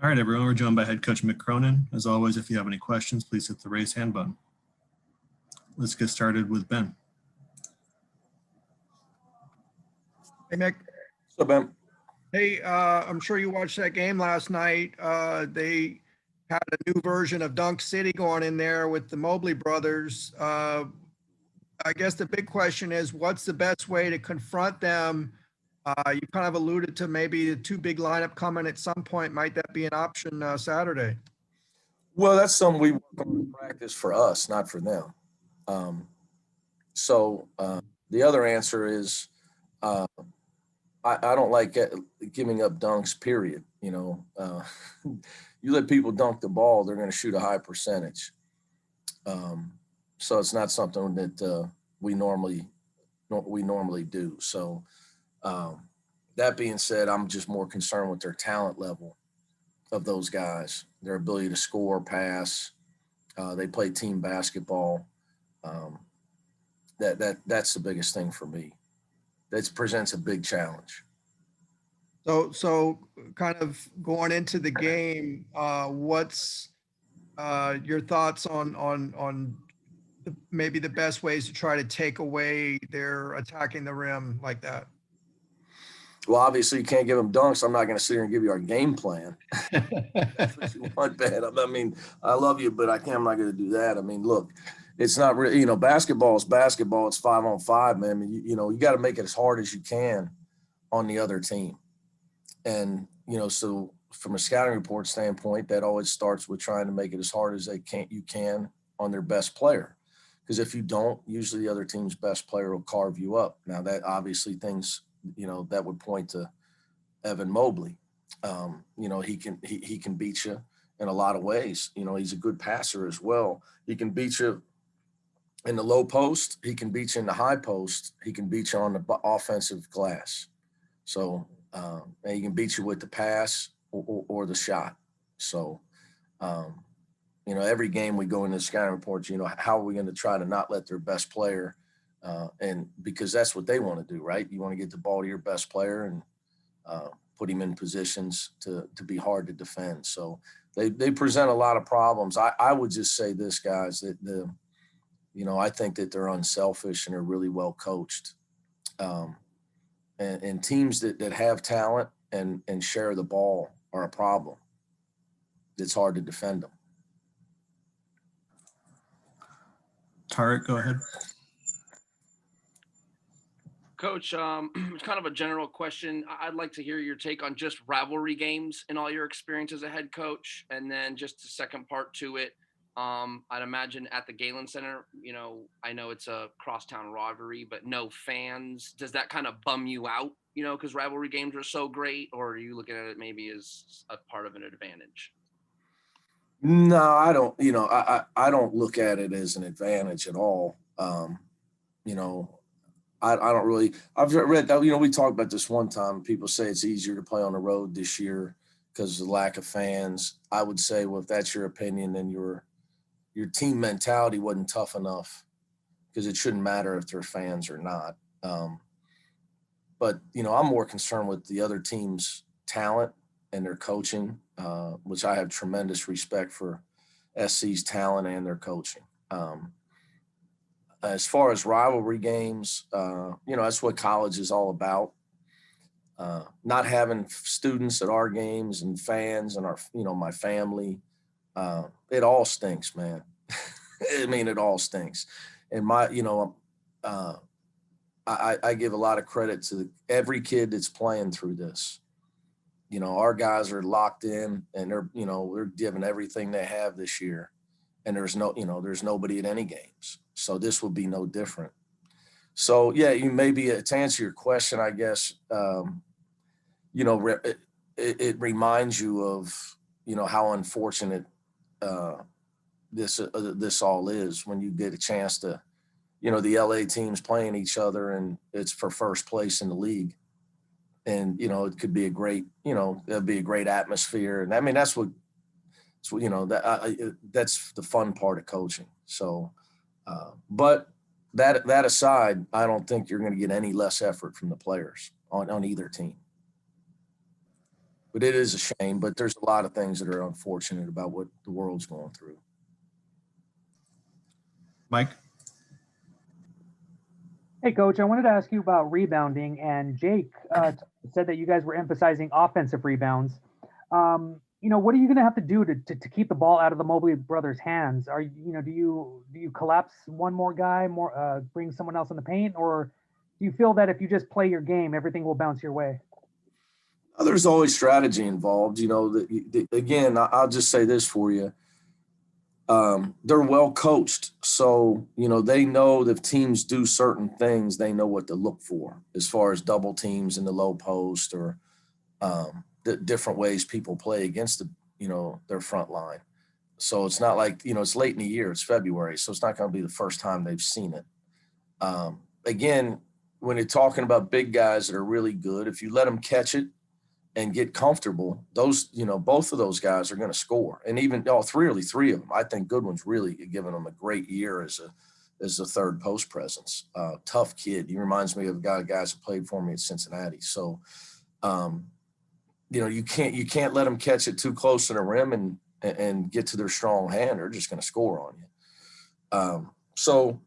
All right, everyone, we're joined by head coach Mick Cronin. As always, if you have any questions, please hit the raise hand button. Let's get started with Ben. Hey, Mick. So, Ben. Hey, I'm sure you watched that game last night. They had a new version of Dunk City going in there with the Mobley brothers. I guess the big question is, what's the best way to confront them? You kind of alluded to maybe the two big lineup coming at some point. Might that be an option Saturday? Well, that's something we work on in practice for us, not for them. The other answer is I don't like giving up dunks, period. You let people dunk the ball, they're going to shoot a high percentage. So it's not something that we normally do. So that being said, I'm just more concerned with their talent level of those guys, their ability to score, pass. They play team basketball. That's the biggest thing for me. That presents a big challenge. So kind of going into the game, what's your thoughts on maybe the best ways to try to take away their attacking the rim like that? Well, obviously you can't give them dunks. I'm not going to sit here and give you our game plan. That's what you want, Ben. I mean, I love you, but I'm not going to do that. I mean, look, it's not really, basketball is basketball. It's 5-on-5, man. I mean, you got to make it as hard as you can on the other team. And, so from a scouting report standpoint, that always starts with trying to make it as hard as you can on their best player. Because if you don't, usually the other team's best player will carve you up. Now that obviously things, that would point to Evan Mobley. He can beat you in a lot of ways. He's a good passer as well. He can beat you in the low post. He can beat you in the high post. He can beat you on the offensive glass. So, and he can beat you with the pass or the shot. So, every game we go into the scouting reports, how are we going to try to not let their best player, and because that's what they want to do, right? You want to get the ball to your best player and put him in positions to be hard to defend. So they present a lot of problems. I would just say this, guys, that I think that they're unselfish and are really well coached. And teams that have talent and share the ball are a problem. It's hard to defend them. Tarek, go ahead. Coach, kind of a general question. I'd like to hear your take on just rivalry games in all your experience as a head coach. And then just the second part to it, I'd imagine at the Galen Center, I know it's a crosstown rivalry, but no fans. Does that kind of bum you out, because rivalry games are so great? Or are you looking at it maybe as a part of an advantage? No, I don't, I don't look at it as an advantage at all. I don't really, I've read that, we talked about this one time. People say it's easier to play on the road this year because of the lack of fans. I would say, well, if that's your opinion, then your team mentality wasn't tough enough, because it shouldn't matter if they're fans or not. But, I'm more concerned with the other team's talent and their coaching, which I have tremendous respect for SC's talent and their coaching. As far as rivalry games, that's what college is all about. Not having students at our games and fans and our, my family, it all stinks, man. I mean, it all stinks. And I give a lot of credit to every kid that's playing through this. Our guys are locked in and they're giving everything they have this year. And there's nobody at any games. So this will be no different. So, yeah, you maybe to answer your question, I guess, it reminds you of, how unfortunate this all is when you get a chance to, the LA teams playing each other and it's for first place in the league. And, it could be a great, that'd be a great atmosphere. And I mean, that's what, that's the fun part of coaching. So, but that aside, I don't think you're going to get any less effort from the players on either team. But it is a shame, but there's a lot of things that are unfortunate about what the world's going through. Mike? Hey, Coach, I wanted to ask you about rebounding, and Jake said that you guys were emphasizing offensive rebounds. What are you going to have to do to keep the ball out of the Mobley brothers' hands? Do you collapse one more guy, bring someone else in the paint, or do you feel that if you just play your game, everything will bounce your way? There's always strategy involved. Again, I'll just say this for you. They're well coached. So, they know that if teams do certain things, they know what to look for as far as double teams in the low post or the different ways people play against their front line. So it's not like, it's late in the year, it's February. So it's not going to be the first time they've seen it. Again, when you're talking about big guys that are really good, if you let them catch it and get comfortable, those, both of those guys are going to score. And even three of them, I think Goodwin's really given them a great year as a third post presence. Tough kid. He reminds me of guys that played for me at Cincinnati. So, you can't let them catch it too close to the rim and get to their strong hand. They're just going to score on you. So,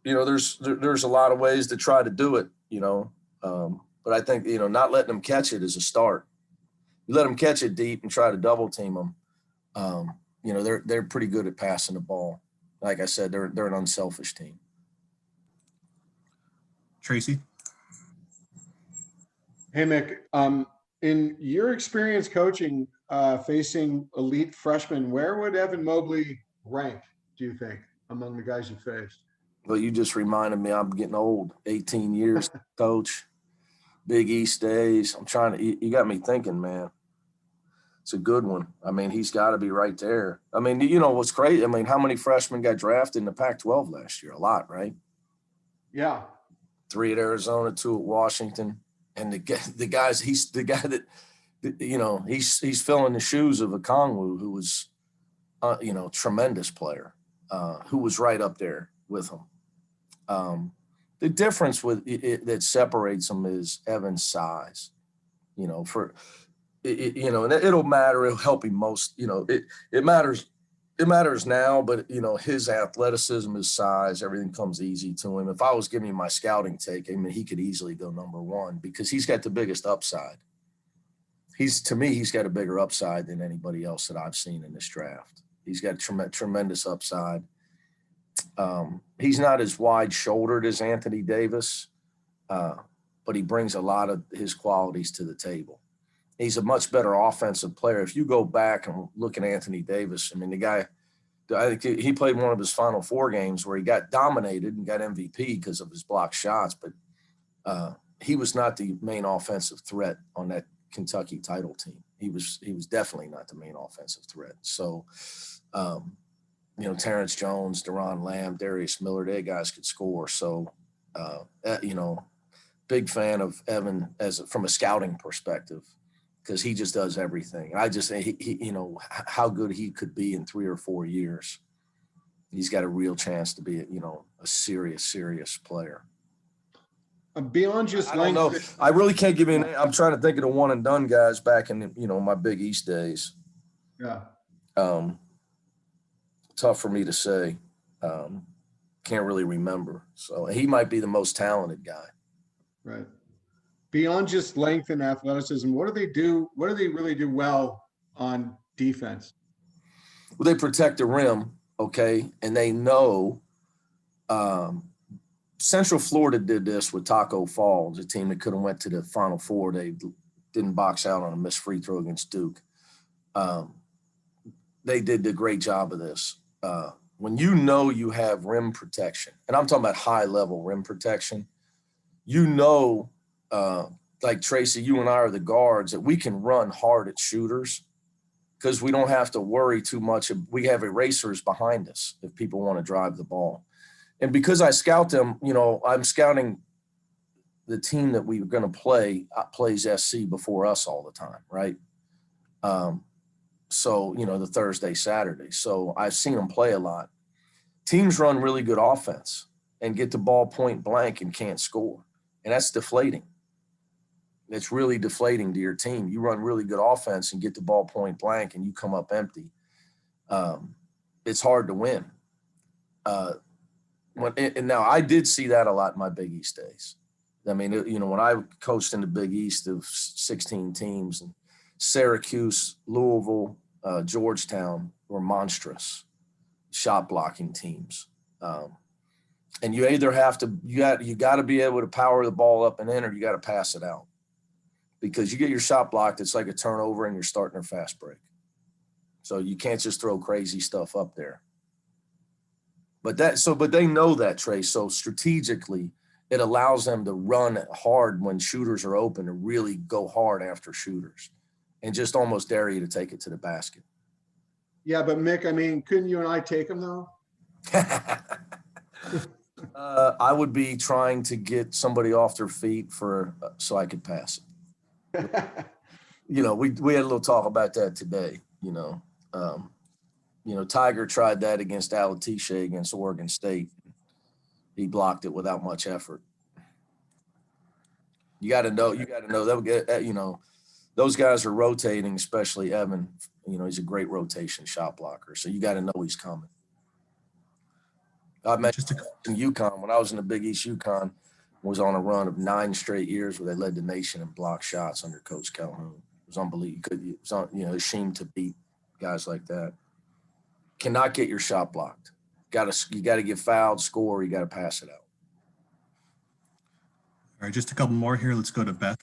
there's a lot of ways to try to do it, but I think, not letting them catch it is a start. You let them catch it deep and try to double team them. They're pretty good at passing the ball. Like I said, they're an unselfish team. Tracy? Hey, Mick. In your experience coaching, facing elite freshmen, where would Evan Mobley rank, do you think, among the guys you faced? Well, you just reminded me I'm getting old. 18 years, coach. Big East days. You got me thinking, man. It's a good one. I mean, he's got to be right there. I mean, what's crazy? I mean, how many freshmen got drafted in the Pac-12 last year? A lot, right? Yeah. 3 at Arizona, 2 at Washington. And the guys, he's the guy that, he's filling the shoes of Okongwu, who was, tremendous player, who was right up there with him. The difference that separates them is Evan's size. And it'll matter. It'll help him most. It matters. It matters now, but his athleticism, his size, everything comes easy to him. If I was giving him my scouting take, he could easily go number 1 because he's got the biggest upside. To me, he's got a bigger upside than anybody else that I've seen in this draft. He's got tremendous upside. He's not as wide-shouldered as Anthony Davis, but he brings a lot of his qualities to the table. He's a much better offensive player. If you go back and look at Anthony Davis, the guy, I think he played one of his Final Four games where he got dominated and got MVP because of his blocked shots, but he was not the main offensive threat on that Kentucky title team. He was definitely not the main offensive threat. So, Terrence Jones, Deron Lamb, Darius Miller, they guys could score. So, big fan of Evan from a scouting perspective because he just does everything. And I just think how good he could be in 3 or 4 years. He's got a real chance to be, a serious player. Beyond just I don't know. I really can't give you I'm trying to think of the one and done guys back in, my Big East days. Yeah. Tough for me to say. Can't really remember. So he might be the most talented guy. Right. Beyond just length and athleticism, what do they do? What do they really do well on defense? Well, they protect the rim, okay, and they know. Central Florida did this with Taco Falls, a team that could have went to the Final Four. They didn't box out on a missed free throw against Duke. They did a great job of this. When you have rim protection, and I'm talking about high-level rim protection, like Tracy, you and I are the guards, that we can run hard at shooters because we don't have to worry too much. We have erasers behind us if people want to drive the ball. And because I scout them, I'm scouting the team that we're going to play plays SC before us all the time, right? So, the Thursday, Saturday. So I've seen them play a lot. Teams run really good offense and get the ball point blank and can't score. And that's deflating. it's really deflating to your team. You run really good offense and get the ball point blank and you come up empty. It's hard to win. And now I did see that a lot in my Big East days. I mean, when I coached in the Big East of 16 teams, and Syracuse, Louisville, Georgetown were monstrous shot blocking teams. And you either have to, you got to be able to power the ball up and in, or you got to pass it out. Because you get your shot blocked, it's like a turnover and you're starting a fast break. So you can't just throw crazy stuff up there. But they know that, Trey. So strategically, it allows them to run hard when shooters are open, to really go hard after shooters and just almost dare you to take it to the basket. Yeah, but Mick, I mean, couldn't you and I take them though? I would be trying to get somebody off their feet so I could pass it. We had a little talk about that today. Tiger tried that against Alatisha against Oregon State. He blocked it without much effort. You got to know, those guys are rotating, especially Evan. He's a great rotation shot blocker. So you got to know he's coming. I mentioned in UConn, when I was in the Big East, UConn was on a run of 9 straight years where they led the nation in block shots under Coach Calhoun. It was unbelievable. It was a shame to beat guys like that. Cannot get your shot blocked. You got to get fouled, score. You got to pass it out. All right, just a couple more here. Let's go to Beth.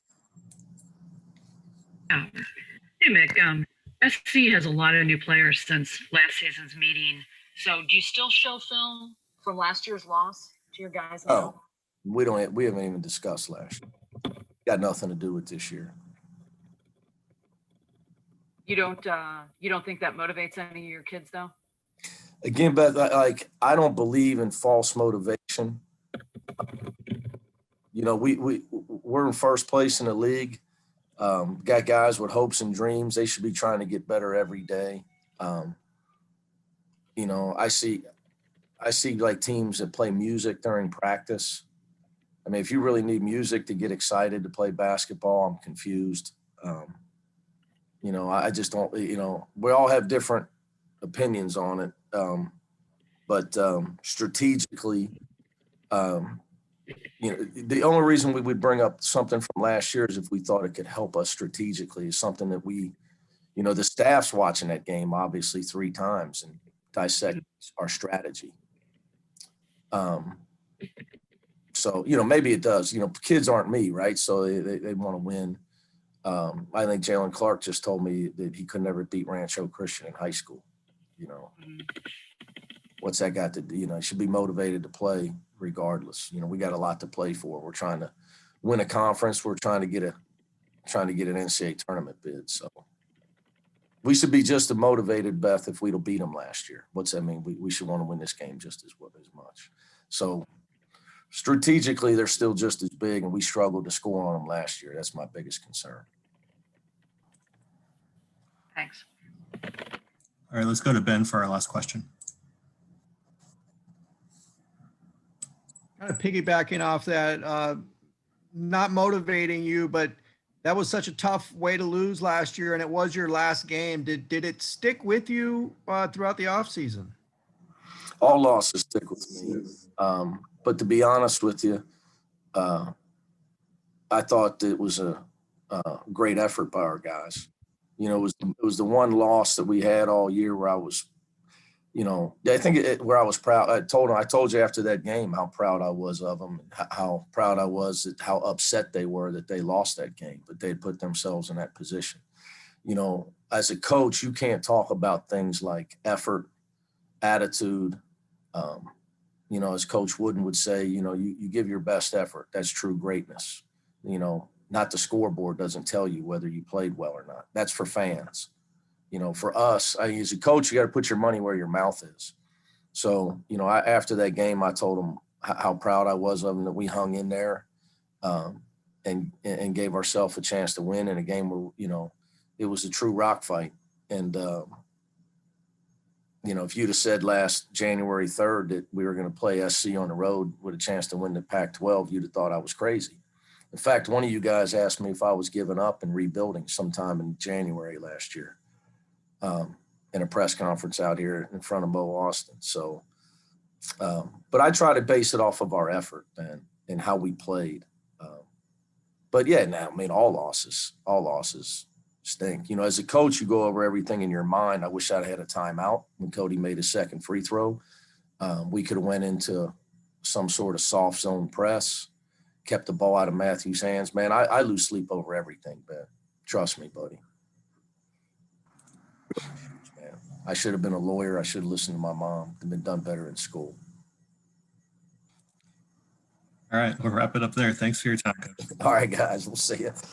Yeah. Hey, Mick. SC has a lot of new players since last season's meeting. So do you still show film from last year's loss to your guys? Oh, we haven't even discussed last year. Got nothing to do with this year. You don't think that motivates any of your kids though? Again, Beth, I don't believe in false motivation. We're in first place in the league. Got guys with hopes and dreams. They should be trying to get better every day. I see like teams that play music during practice. I mean, if you really need music to get excited to play basketball, I'm confused. I just don't, we all have different opinions on it. But strategically, the only reason we would bring up something from last year is if we thought it could help us strategically. Is something that the staff's watching that game obviously 3 times and dissect our strategy. So, maybe it does. Kids aren't me, right? So they want to win. I think Jalen Clark just told me that he could never beat Rancho Christian in high school. What's that got to do? He should be motivated to play regardless. We got a lot to play for. We're trying to win a conference. We're trying to get an NCAA tournament bid. So we should be just as motivated, Beth, if we'd beat them last year. What's that mean? We should want to win this game just as much. So strategically, they're still just as big, and we struggled to score on them last year. That's my biggest concern. Thanks. All right, let's go to Ben for our last question. Kind of piggybacking off that, not motivating you, but that was such a tough way to lose last year, and it was your last game. Did it stick with you throughout the offseason? All losses stick with me. But to be honest with you, I thought it was a great effort by our guys. It was the one loss that we had all year where I was, I think where I was proud. I told you after that game how proud I was of them, and how proud I was at how upset they were that they lost that game, but they put themselves in that position. As a coach, you can't talk about things like effort, attitude. As Coach Wooden would say, you give your best effort. That's true greatness. Not the scoreboard doesn't tell you whether you played well or not. That's for fans. For us, as a coach, you got to put your money where your mouth is. So, after that game, I told them how proud I was of them, that we hung in there and gave ourselves a chance to win in a game where, it was a true rock fight. And, if you'd have said last January 3rd that we were going to play SC on the road with a chance to win the Pac-12, you'd have thought I was crazy. In fact, one of you guys asked me if I was giving up and rebuilding sometime in January last year, in a press conference out here in front of Mo Ostin. So, but I try to base it off of our effort, man, and how we played. But yeah, now, I mean, all losses stink. You know, as a coach, you go over everything in your mind. I wish I'd had a timeout when Cody made his second free throw. We could have went into some sort of soft zone press, kept the ball out of Matthew's hands. Man, I lose sleep over everything, Ben. Trust me, buddy. Man, I should have been a lawyer. I should have listened to my mom and been done better in school. All right, we'll wrap it up there. Thanks for your time, Coach. All right, guys, we'll see you.